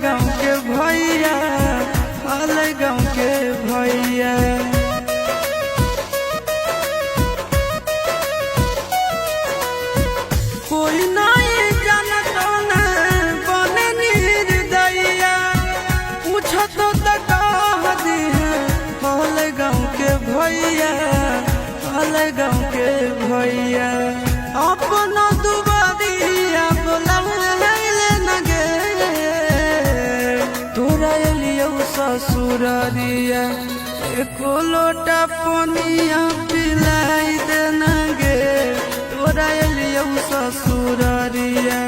गाँव के भैया, हल गाँव के भैया। कोई नहीं जानत न बने निर्दयिया, पूछो तो कह दी हल गाँव के भैया, हल गाँव के भैया। अपना दुबारिया बोले न गे, तोरा एलियो ससुरारिया, एको लोटा पनिया पिलाई दे न गे, तोरा एलियो ससुरारिया।